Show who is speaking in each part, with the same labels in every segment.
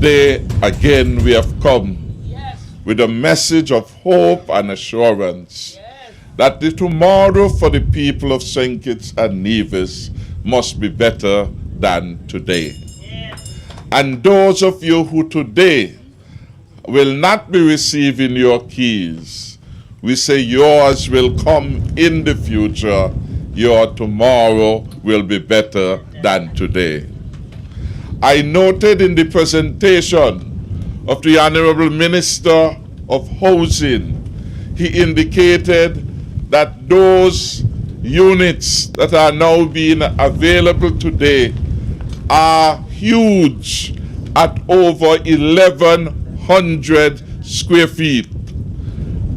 Speaker 1: Today, again, we have come with a message of hope and assurance that the tomorrow for the people of St. Kitts and Nevis must be better than today. And those of you who today will not be receiving your keys, we say yours will come in the future. Your tomorrow will be better than today. I noted in the presentation of the Honorable Minister of Housing, he indicated that those units that are now being available today are huge at over 1,100 square feet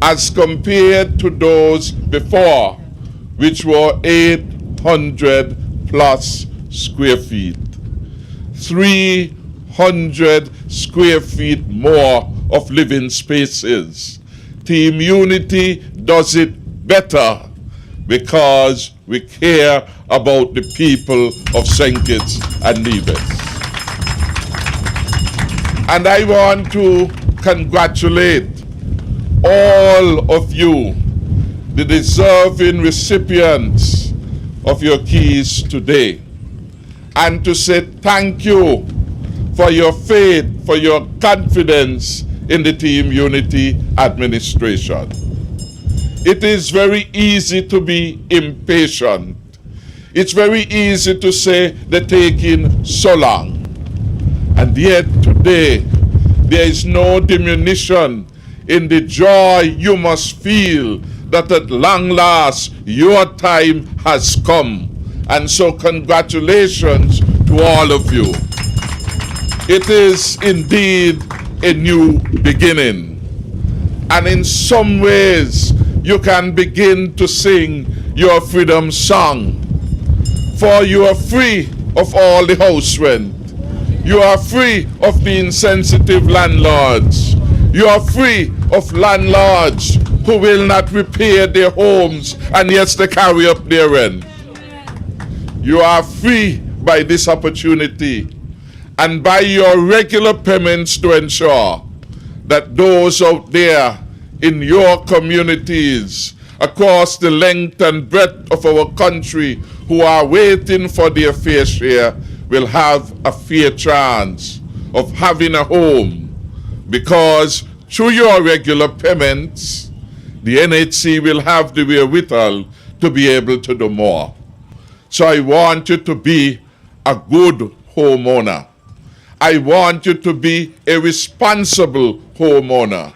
Speaker 1: as compared to those before, which were 800 plus square feet. 300 square feet more of living spaces. Team Unity does it better because we care about the people of St. Kitts and Nevis. And I want to congratulate all of you, the deserving recipients of your keys today, and to say thank you for your faith, for your confidence in the Team Unity administration. It is very easy to be impatient. It's very easy to say they're taking so long. And yet today, there is no diminution in the joy you must feel that at long last your time has come. And so congratulations to all of you. It is indeed a new beginning. And in some ways, you can begin to sing your freedom song. For you are free of all the house rent. You are free of the insensitive landlords. You are free of landlords who will not repair their homes and yet they carry up their rent. You are free by this opportunity and by your regular payments to ensure that those out there in your communities across the length and breadth of our country who are waiting for their fair share will have a fair chance of having a home, because through your regular payments, the NHC will have the wherewithal to be able to do more. So I want you to be a good homeowner. I want you to be a responsible homeowner,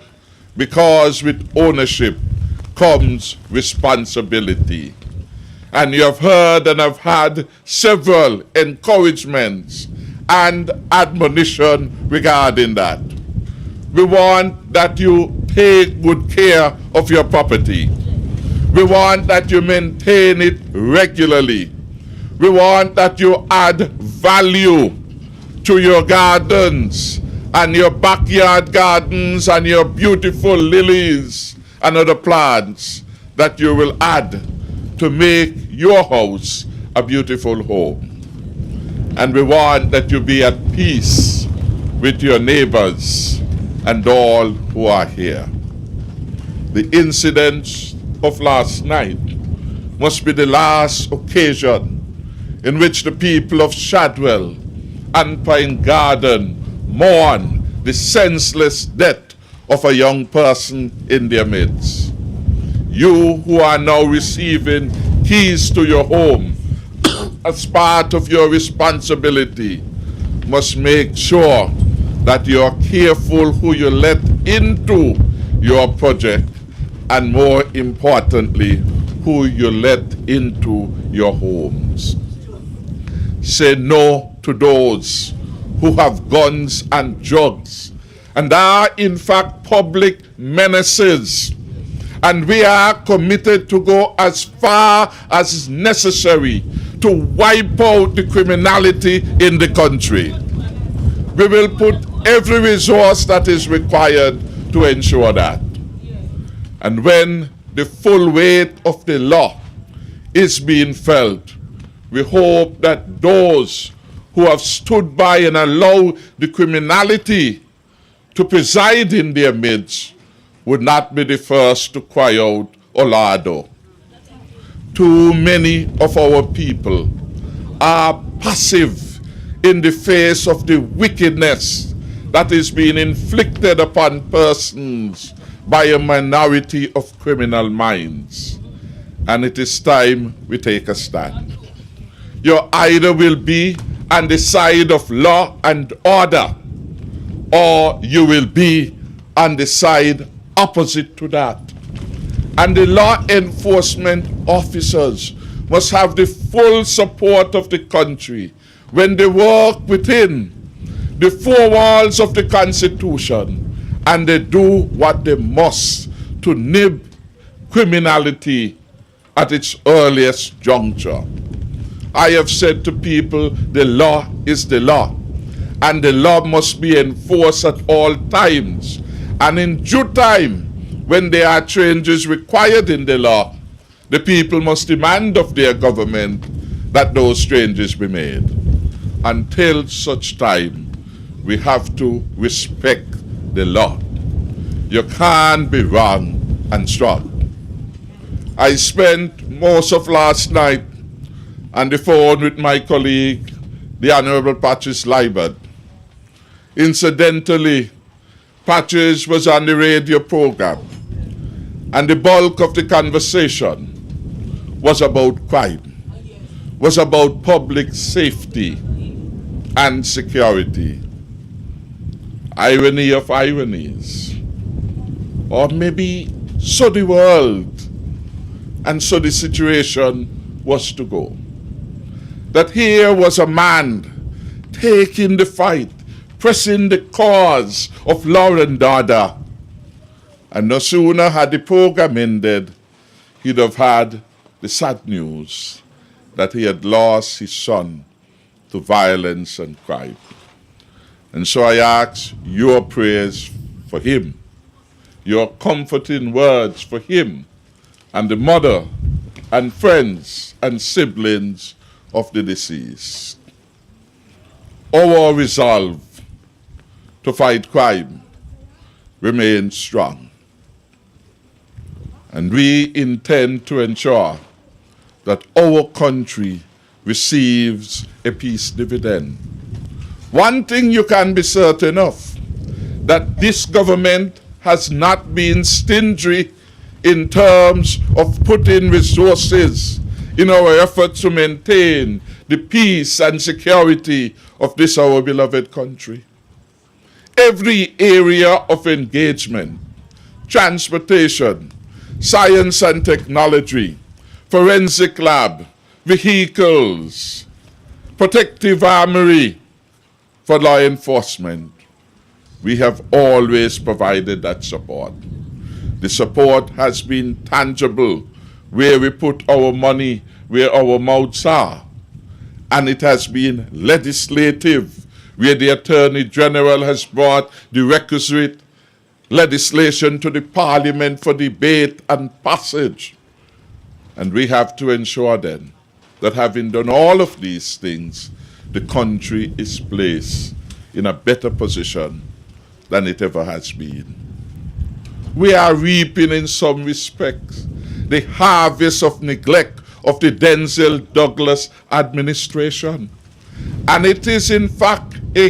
Speaker 1: because with ownership comes responsibility. And you have heard and have had several encouragements and admonition regarding that. We want that you take good care of your property. We want that you maintain it regularly. We want that you add value to your gardens and your backyard gardens and your beautiful lilies and other plants that you will add to make your house a beautiful home. And we want that you be at peace with your neighbors and all who are here. The incidents of last night must be the last occasion in which the people of Shadwell and Pine Garden mourn the senseless death of a young person in their midst. You who are now receiving keys to your home as part of your responsibility must make sure that you are careful who you let into your project, and more importantly, who you let into your homes. Say no to those who have guns and drugs and are in fact public menaces. And we are committed to go as far as is necessary to wipe out the criminality in the country. We will put every resource that is required to ensure that. And when the full weight of the law is being felt, we hope that those who have stood by and allowed the criminality to preside in their midst would not be the first to cry out, Olado. Too many of our people are passive in the face of the wickedness that is being inflicted upon persons by a minority of criminal minds. And it is time we take a stand. You either will be on the side of law and order, or you will be on the side opposite to that. And the law enforcement officers must have the full support of the country when they work within the four walls of the Constitution and they do what they must to nib criminality at its earliest juncture. I have said to people, the law is the law, and the law must be enforced at all times. And in due time, when there are changes required in the law, the people must demand of their government that those changes be made. Until such time, we have to respect the law. You can't be wrong and strong. I spent most of last night on the phone with my colleague, the Honorable Patrice Liebert. Incidentally, Patrice was on the radio program, and the bulk of the conversation was about crime, was about public safety and security. Irony of ironies. Or maybe so the world and so the situation was to go. That here was a man taking the fight, pressing the cause of law and order. And no sooner had the program ended, he'd have had the sad news that he had lost his son to violence and crime. And so I ask your prayers for him, your comforting words for him and the mother and friends and siblings of the deceased. Our resolve to fight crime remains strong. And we intend to ensure that our country receives a peace dividend. One thing you can be certain of, that this government has not been stingy in terms of putting resources in our effort to maintain the peace and security of this our beloved country. Every area of engagement, transportation, science and technology, forensic lab, vehicles, protective armory for law enforcement, we have always provided that support. The support has been tangible where we put our money where our mouths are. And it has been legislative where the Attorney General has brought the requisite legislation to the Parliament for debate and passage. And we have to ensure then that having done all of these things, the country is placed in a better position than it ever has been. We are reaping in some respects the harvest of neglect of the Denzel Douglas administration. And it is in fact a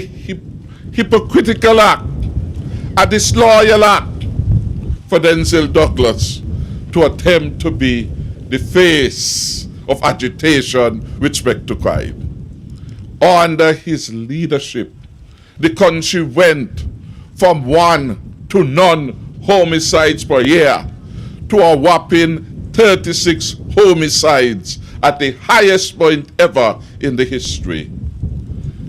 Speaker 1: hypocritical act, a disloyal act for Denzel Douglas to attempt to be the face of agitation with respect to crime. Under his leadership, the country went from 1 to none homicides per year to a whopping 36 homicides at the highest point ever in the history.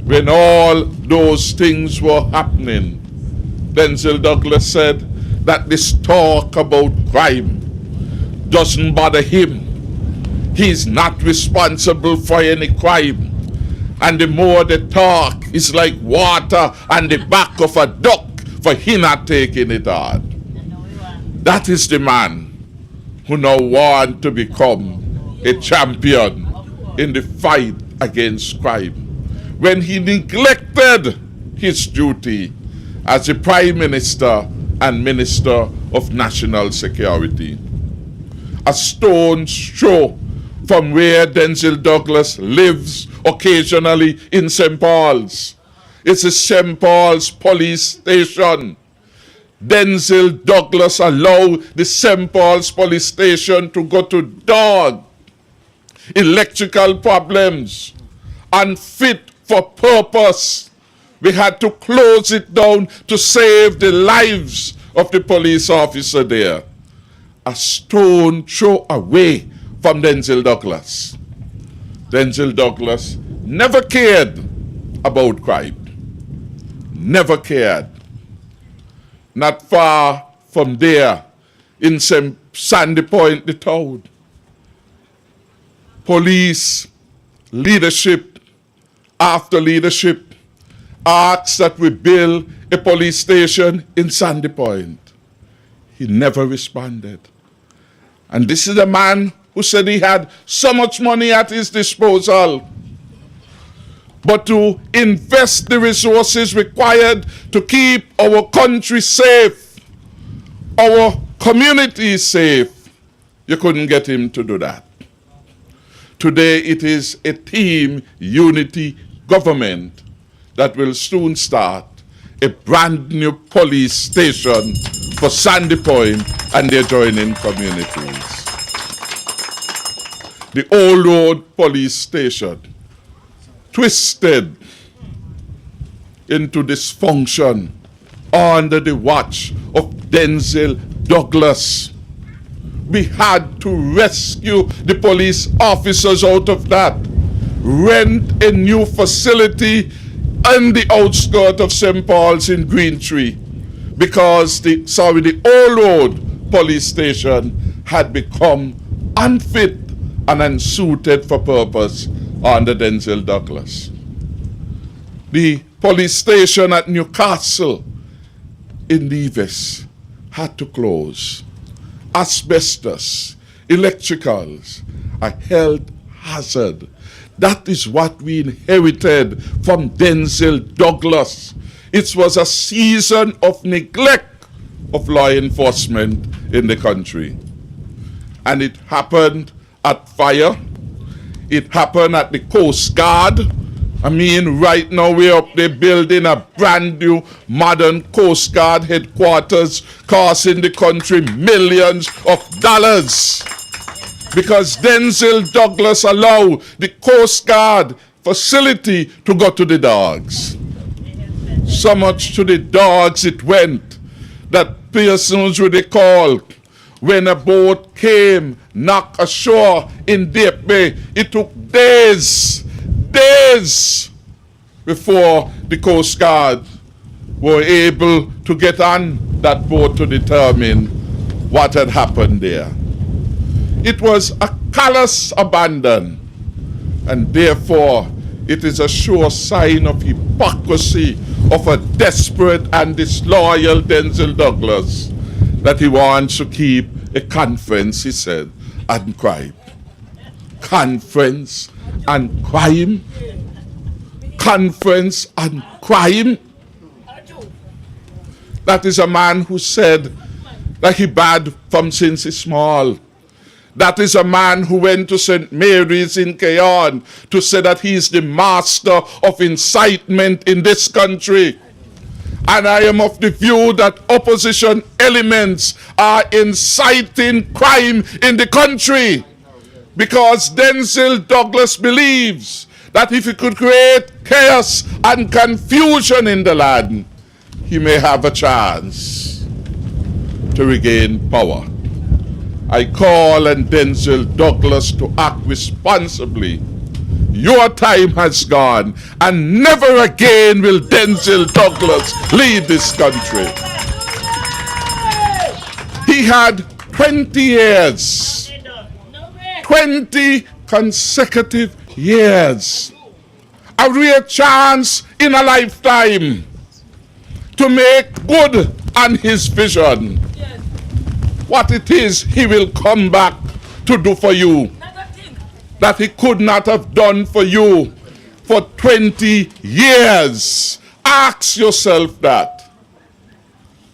Speaker 1: When all those things were happening, Denzel Douglas said that this talk about crime doesn't bother him. He's not responsible for any crime. And the more they talk, it's like water on the back of a duck for him not taking it hard. That is the man who now wants to become a champion in the fight against crime. when he neglected his duty as the Prime Minister and Minister of National Security. A stone's throw from where Denzil Douglas lives occasionally in St. Paul's. It's the St. Paul's police station. Denzil Douglas allowed the St. Paul's police station to go to dog. Electrical problems, unfit for purpose. We had to close it down to save the lives of the police officer there. A stone throw away from Denzil Douglas. Denzil Douglas never cared about crime. Never cared. Not far from there, in Sandy Point, the town, police leadership after leadership asked that we build a police station in Sandy Point. He never responded. And this is a man who said he had so much money at his disposal, but to invest the resources required to keep our country safe, our communities safe, you couldn't get him to do that. Today it is a team unity government that will soon start a brand new police station for Sandy Point and the adjoining communities. The Old Road Police Station, twisted into dysfunction under the watch of Denzil Douglas. We had to rescue the police officers out of that, rent a new facility on the outskirts of St. Paul's in Greentree, because the Old Road Police Station had become unfit and unsuited for purpose under Denzil Douglas. The police station at Newcastle in Nevis had to close. Asbestos, electricals, a health hazard. That is what we inherited from Denzil Douglas. It was a season of neglect of law enforcement in the country. And it happened at fire. It happened at the Coast Guard. I mean, right now we're up there building a brand new modern Coast Guard headquarters, costing the country millions of dollars. Because Denzil Douglas allowed the Coast Guard facility to go to the dogs. So much to the dogs it went that persons would recall when a boat came, knocked ashore in Deep Bay, it took days before the Coast Guard were able to get on that boat to determine what had happened there. It was a callous abandon, and therefore it is a sure sign of hypocrisy of a desperate and disloyal Denzil Douglas that he wants to keep a conference, he said, on crime. Conference on crime? Conference on crime? That is a man who said that he bad from since he's small. That is a man who went to St. Mary's in Keyon to say that he is the master of incitement in this country. And I am of the view that opposition elements are inciting crime in the country, because Denzil Douglas believes that if he could create chaos and confusion in the land, he may have a chance to regain power. I call on Denzil Douglas to act responsibly. Your time has gone, and never again will Denzil Douglas lead this country. He had 20 years, 20 consecutive years, a rare chance in a lifetime to make good on his vision. What it is he will come back to do for you that he could not have done for you for 20 years. Ask yourself that.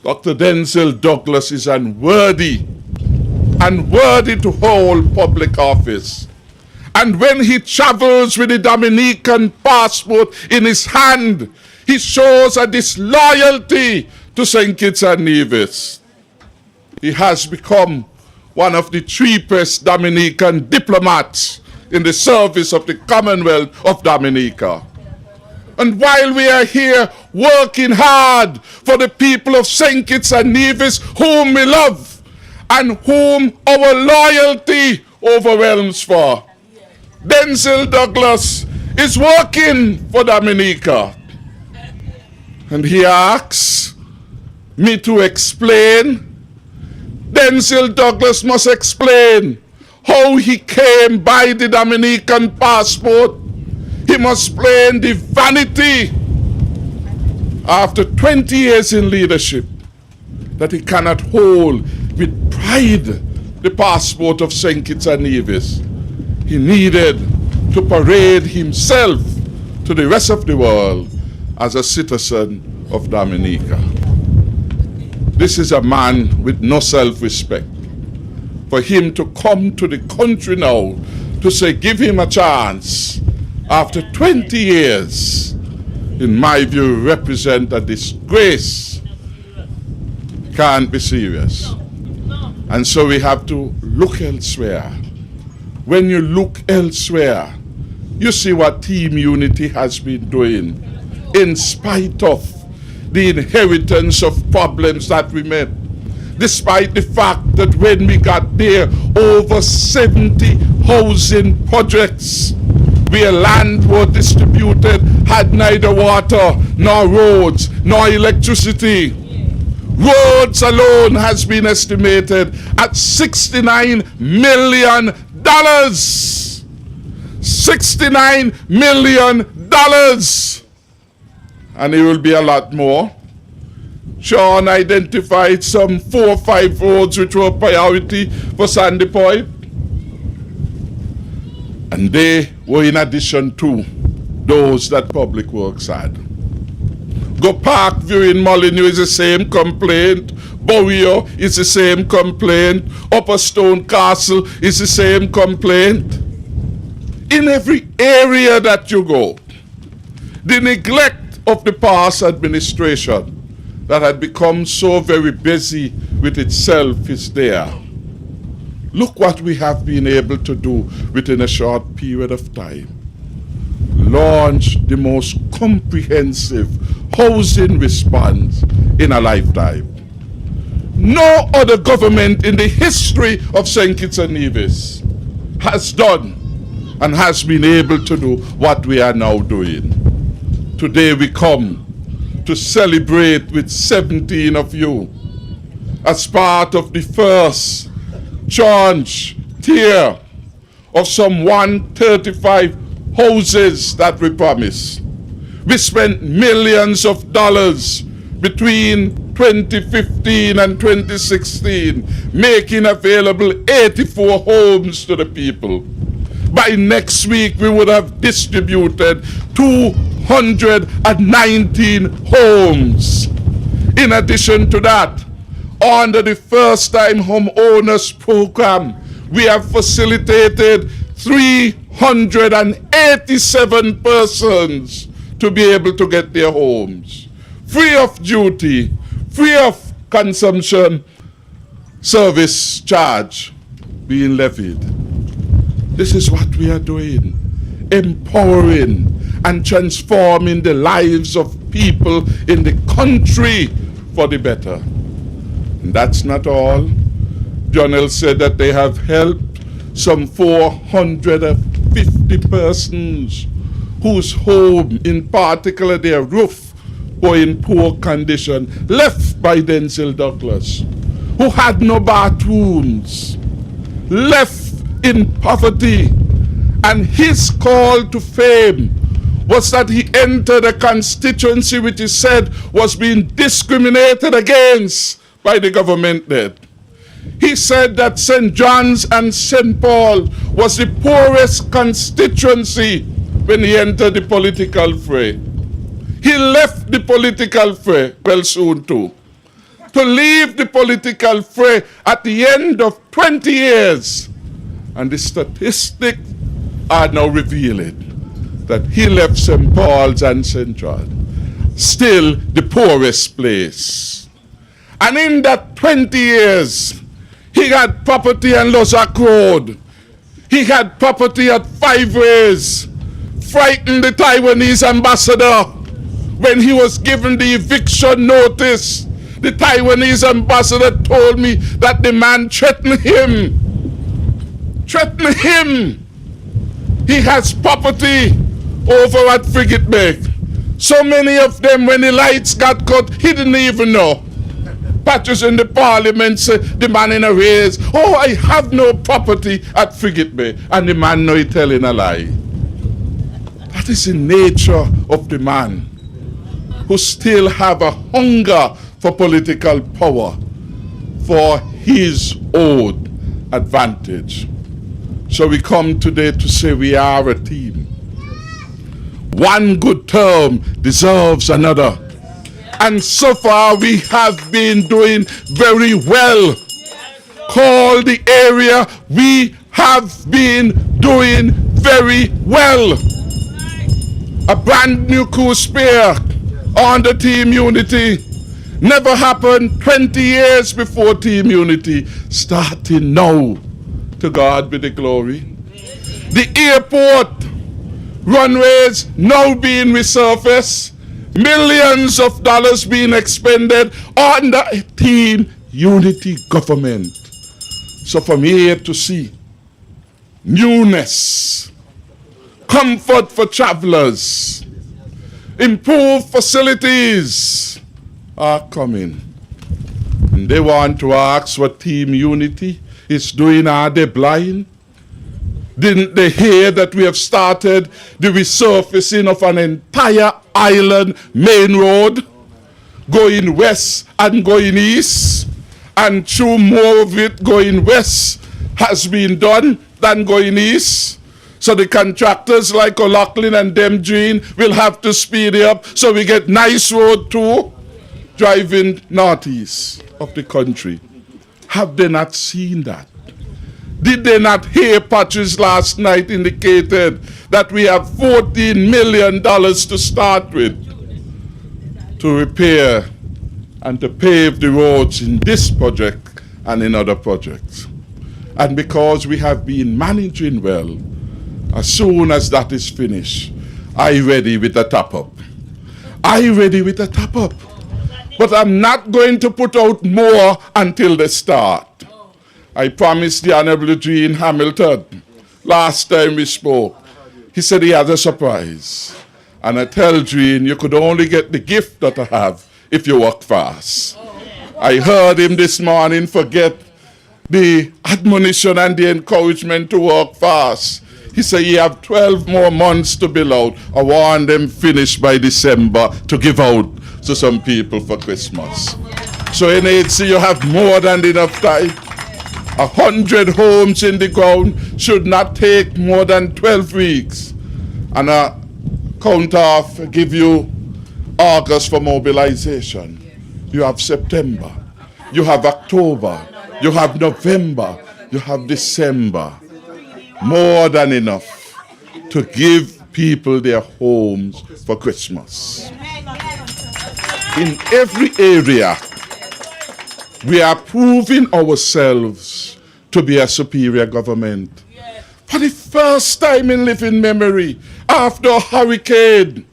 Speaker 1: Dr. Denzel Douglas is unworthy to hold public office. And when he travels with the Dominican passport in his hand, he shows a disloyalty to St. Kitts and Nevis. He has become one of the cheapest Dominican diplomats in the service of the Commonwealth of Dominica. And while we are here working hard for the people of St. Kitts and Nevis, whom we love and whom our loyalty overwhelms for, Denzel Douglas is working for Dominica. And he asks me to explain. Denzel Douglas must explain how he came by the Dominican passport. He must explain the vanity after 20 years in leadership that he cannot hold with pride the passport of St. Kitts and Nevis. He needed to parade himself to the rest of the world as a citizen of Dominica. This is a man with no self-respect. For him to come to the country now to say, give him a chance, after 20 years, in my view, represent a disgrace. Can't be serious. And so we have to look elsewhere. When you look elsewhere, you see what Team Unity has been doing in spite of the inheritance of problems that we met. Despite the fact that when we got there, over 70 housing projects where land was distributed had neither water, nor roads, nor electricity. Roads alone has been estimated at $69 million. $69 million. And it will be a lot more. Sean identified some 4 or 5 roads which were priority for Sandy Point. And they were in addition to those that Public Works had. Go Parkview in Molyneux is the same complaint. Bowio is the same complaint. Upper Stone Castle is the same complaint. In every area that you go, the neglect of the past administration that had become so very busy with itself is there. Look what we have been able to do within a short period of time. Launch the most comprehensive housing response in a lifetime. No other government in the history of St. Kitts and Nevis has done and has been able to do what we are now doing. Today we come to celebrate with 17 of you as part of the first tranche tier of some 135 houses that we promised. We spent millions of dollars between 2015 and 2016 making available 84 homes to the people. By next week we would have distributed 219 homes. In addition to that, under the First Time Homeowners Program, we have facilitated 387 persons to be able to get their homes. Free of duty, free of consumption service charge being levied. This is what we are doing. Empowering and transforming the lives of people in the country for the better. And that's not all. Jonel said that they have helped some 450 persons whose home, in particular their roof, were in poor condition, left by Denzel Douglas, who had no bathrooms, left in poverty. And his call to fame was that he entered a constituency which he said was being discriminated against by the government then. He said that St. John's and St. Paul was the poorest constituency when he entered the political fray. He left the political fray, well soon too, to leave the political fray at the end of 20 years. And the statistics are now revealing that he left St. Paul's and St. John still the poorest place. And in that 20 years, he had property on Lozak Road. He had property at 5 Ways. Frightened the Taiwanese ambassador when he was given the eviction notice. The Taiwanese ambassador told me that the man threatened him. Threatened him. He has property over at Frigate Bay. So many of them, when the lights got cut, he didn't even know. Patches in the parliament say, the man in a race, oh, I have no property at Frigate Bay. And the man know he telling a lie. That is the nature of the man who still have a hunger for political power for his own advantage. So we come today to say we are a team. One good term deserves another. And so far we have been doing very well. Call the area, we have been doing very well. A brand new coup spear under Team Unity. Never happened 20 years before Team Unity. Starting now. To God be the glory. The airport runways now being resurfaced. Millions of dollars being expended under a Team Unity government. So from here to see, newness, comfort for travelers, improved facilities are coming. And they want to ask what Team Unity is doing. Are they blind? Didn't they hear that we have started the resurfacing of an entire island main road, going west and going east, and through more of it going west has been done than going east? So the contractors like O'Loughlin and Demdreen will have to speed it up so we get nice road too, driving northeast of the country. Have they not seen that? Did they not hear Patches last night indicated that we have $14 million to start with to repair and to pave the roads in this project and in other projects? And because we have been managing well, as soon as that is finished, I ready with a top-up. I ready with a top-up. But I'm not going to put out more until they start. I promised the Honorable Eugene Hamilton last time we spoke. He said he has a surprise. And I tell Eugene, you could only get the gift that I have if you work fast. I heard him this morning forget the admonition and the encouragement to work fast. He said you have 12 more months to bill out. I want them finished by December to give out to some people for Christmas. So NHC, you have more than enough time. 100 homes in the ground should not take more than 12 weeks. And a count off give you August for mobilization. You have September. You have October. You have November. You have December. More than enough to give people their homes for Christmas. In every area, we are proving ourselves to be a superior government. For the first time in living memory, after a hurricane,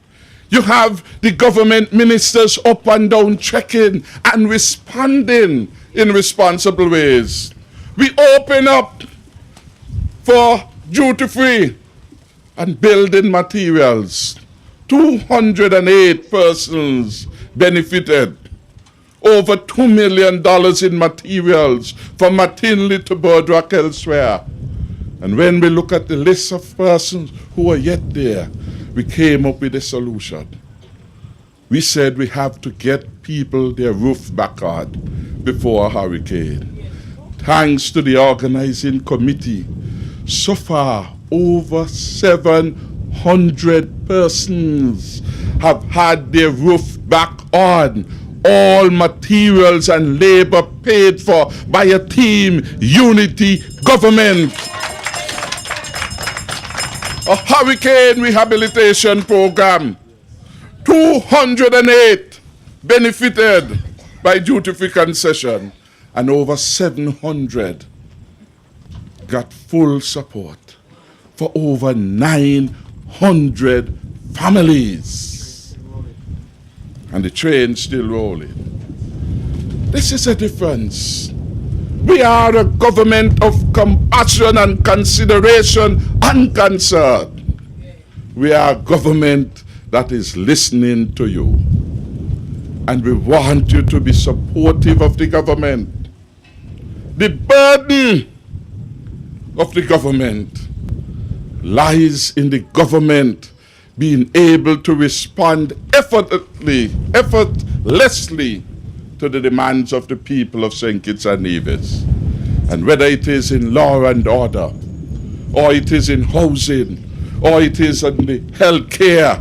Speaker 1: you have the government ministers up and down checking and responding in responsible ways. We open up for duty-free and building materials. 208 persons benefited. Over $2 million in materials from McKinley to Birdrock elsewhere. And when we look at the list of persons who are yet there, we came up with a solution. We said we have to get people their roof back on before a hurricane. Thanks to the organizing committee, so far over 700 100 persons have had their roof back on. All materials and labor paid for by a team unity government. A hurricane rehabilitation program. 208 benefited by duty-free concession, and over 700 got full support for over 900 families. And the train's still rolling. This is a difference. We are a government of compassion and consideration and concern. We are a government that is listening to you. And we want you to be supportive of the government. The burden of the government lies in the government being able to respond effortlessly to the demands of the people of St. Kitts and Nevis. And whether it is in law and order, or it is in housing, or it is in the health care,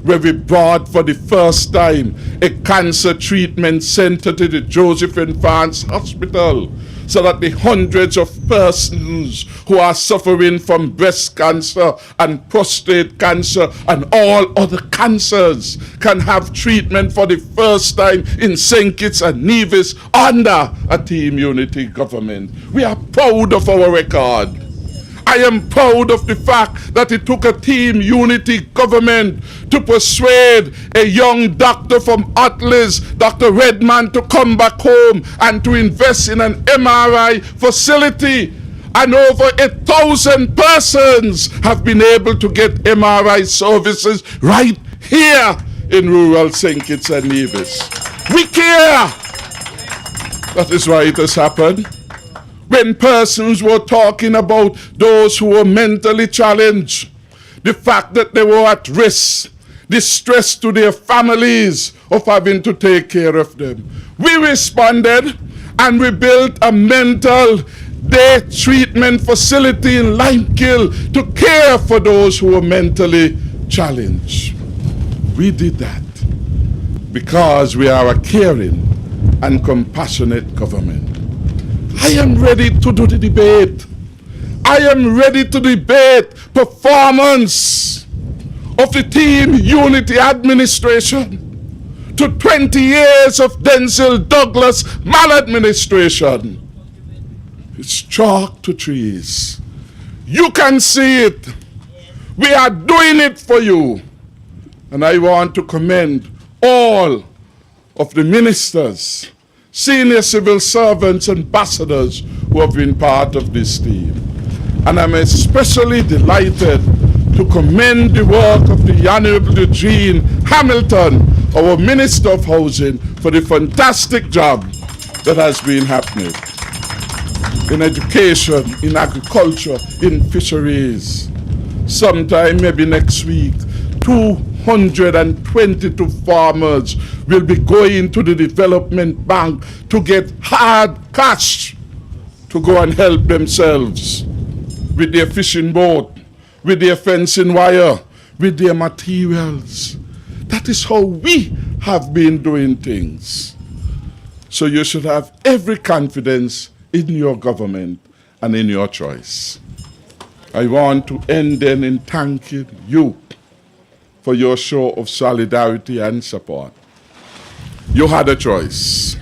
Speaker 1: where we brought for the first time a cancer treatment center to the Joseph Infants Hospital, so that the hundreds of persons who are suffering from breast cancer and prostate cancer and all other cancers can have treatment for the first time in St. Kitts and Nevis under a team unity government. We are proud of our record. I am proud of the fact that it took a team unity government to persuade a young doctor from Atlas, Dr. Redman, to come back home and to invest in an MRI facility. And over 1,000 persons have been able to get MRI services right here in rural St. Kitts and Nevis. We care. That is why it has happened. When persons were talking about those who were mentally challenged, the fact that they were at risk, the stress to their families of having to take care of them, we responded and we built a mental day treatment facility in Limekiln to care for those who were mentally challenged. We did that because we are a caring and compassionate government. I am ready to do the debate. I am ready to debate performance of the team unity administration to 20 years of Denzel Douglas maladministration. It's chalk to trees. You can see it. We are doing it for you. And I want to commend all of the ministers, senior civil servants, ambassadors who have been part of this team. And I'm especially delighted to commend the work of the Honorable Eugene Hamilton, our Minister of Housing, for the fantastic job that has been happening in education, in agriculture, in fisheries. Sometime, maybe next week, 222 farmers will be going to the development bank to get hard cash to go and help themselves with their fishing boat, with their fencing wire, with their materials. That is how we have been doing things. So you should have every confidence in your government and in your choice. I want to end then in thanking you for your show of solidarity and support. You had a choice.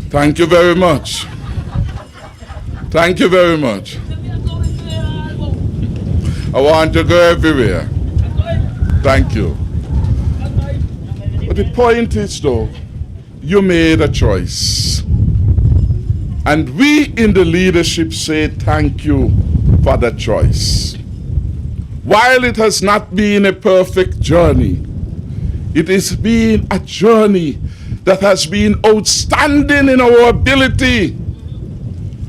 Speaker 1: Thank you very much. Thank you very much. I want to go everywhere. Thank you. But the point is, though, you made a choice. And we in the leadership say thank you for that choice. While it has not been a perfect journey, it has been a journey that has been outstanding in our ability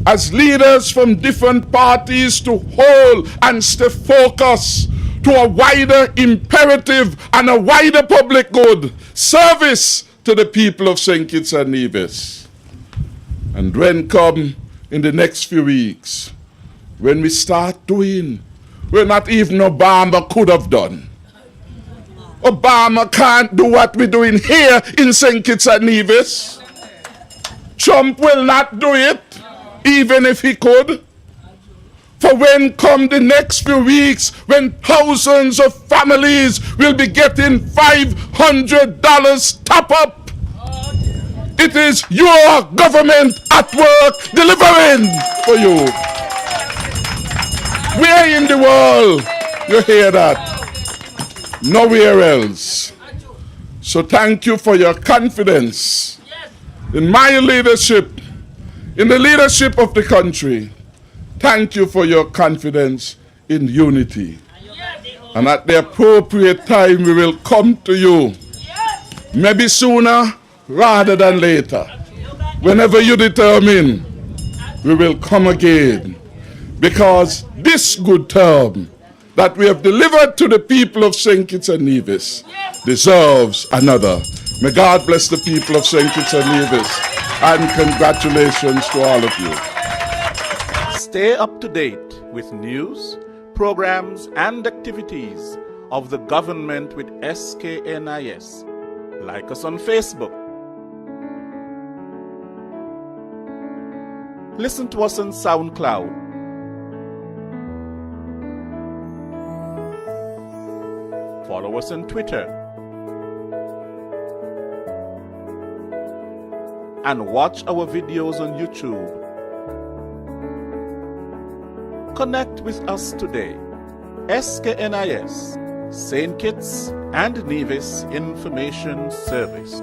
Speaker 1: as leaders from different parties to hold and stay focused to a wider imperative and a wider public good, service to the people of St. Kitts and Nevis. And when come in the next few weeks, when we start doing where not even Obama could have done. Obama can't do what we're doing here in St. Kitts and Nevis. Trump will not do it, even if he could. For when come the next few weeks, when thousands of families will be getting $500 top up, it is your government at work delivering for you. Where in the world you hear that? Nowhere else. So thank you for your confidence in my leadership, in the leadership of the country. Thank you for your confidence in unity. And at the appropriate time, we will come to you. Maybe sooner rather than later. Whenever you determine, we will come again. Because this good term that we have delivered to the people of St. Kitts and Nevis deserves another. May God bless the people of St. Kitts and Nevis. And congratulations to all of you.
Speaker 2: Stay up to date with news, programs, and activities of the government with SKNIS. Like us on Facebook. Listen to us on SoundCloud. Follow us on Twitter. And watch our videos on YouTube. Connect with us today. SKNIS, St. Kitts and Nevis Information Service.